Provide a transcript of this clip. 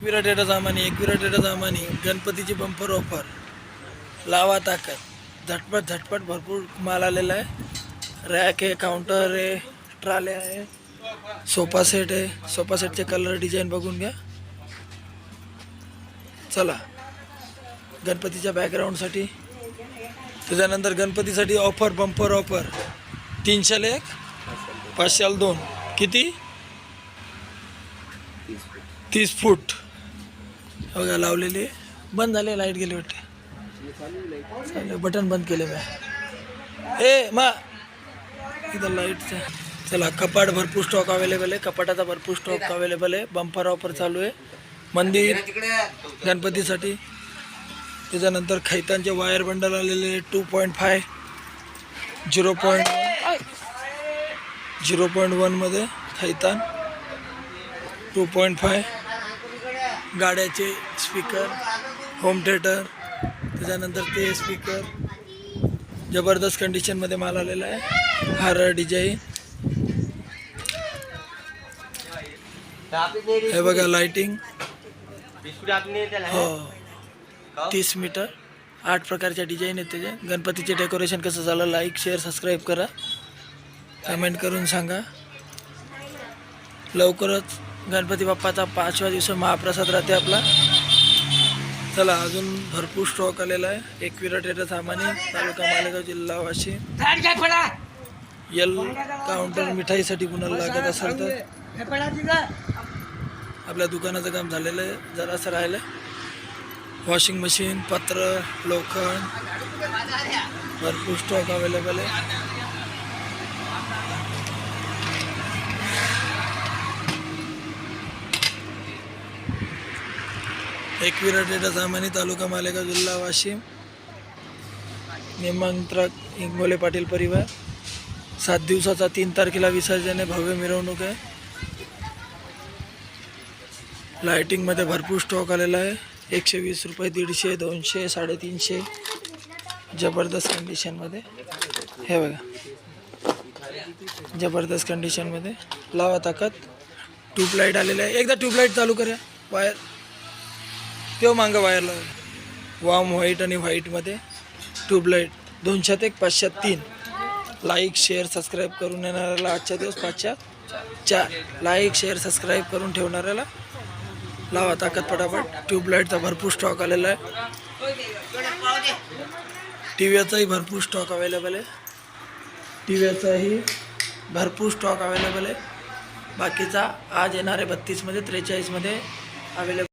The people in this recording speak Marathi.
एकविरा सामानी गणपतीची बंपर ऑफर लावा ताकद झटपट भरपूर माल आलेला आहे। रॅक आहे, काउंटर आहे, ट्राले आहे, सोफा सेट आहे। सोफा सेटचे कलर डिझाईन बघून घ्या। चला गणपतीच्या बॅकग्राऊंडसाठी, त्याच्यानंतर गणपतीसाठी ऑफर बंपर ऑफर 300 1 500 2 किती 30 फूट बघा लावलेले। बंद झाले, लाईट गेली वाटते, बटन बंद केले मी। इथं लाईटचं चला। कपाट भरपूर स्टॉक अवेलेबल आहे, कपाटाचा भरपूर स्टॉक अवेलेबल आहे। बंपर ऑफर चालू आहे मंदिर गणपतीसाठी। त्याच्यानंतर खैतांचे वायर बंडल आलेले 2.5 0.1 मध्ये खैतान 2.5 गाड्याचे स्पीकर, होम थिएटर, त्याच्यानंतर ते स्पीकर जबरदस्त कंडिशनमध्ये माल आलेला आहे। हार डिझाईन हे बघा, लाइटिंग हो 30 मीटर 8 प्रकारच्या डिझाईन आहेत त्याचे। गणपतीचे डेकोरेशन कसं झालं, लाईक शेअर सबस्क्राईब करा, कमेंट करून सांगा। लवकरच गणपती बाप्पाचा 5व्या दिवशी महाप्रसाद राहते आपला। चला अजून भरपूर स्टॉक आलेला आहे। एकविरा सामानी, तालुका मालेगाव, जिल्हा वाशिम। काउंटर मिठाईसाठी कुणाला लागत असेल तर आपल्या दुकानाचं काम झालेलं आहे, जरासं राहिलं। वॉशिंग मशीन, पत्र, लोखंड भरपूर स्टॉक अवेलेबल आहे। एकविरा सामानी, तालुका मालेगाव, जिल्हा वाशिम। निमंत्रक इंगोले पाटील परिवार। 7 दिवसाचा 3 तारखेला विसर्जन आहे, भव्य मिरवणूक आहे। लाइटिंग मध्ये भरपूर स्टॉक आलेला आहे। 120 रुपये, 150, 200, 350 जबरदस्त कंडिशन मध्ये। हे बघा जबरदस्त कंडिशन मध्ये लावा ताकद। ट्यूबलाईट आलेला आहे, एकदा ट्यूबलाईट चालू करा। वायर तेव्हा मागं वायर लावा। वाम व्हाईट आणि व्हाईटमध्ये ट्यूबलाईट 200 1 500 3। लाईक शेअर सबस्क्राईब करून येणाऱ्याला आजच्या दिवस 500 4। लाईक शेअर सबस्क्राईब करून ठेवणाऱ्याला लावा ताकद पटापट। ट्यूबलाईटचा भरपूर स्टॉक आलेला आहे। टीव्हीचाही भरपूर स्टॉक अवेलेबल आहे। टीव्हीचाही भरपूर स्टॉक अवेलेबल आहे। बाकीचा आज येणारे 32 मध्ये 43 मध्ये अवेलेबल।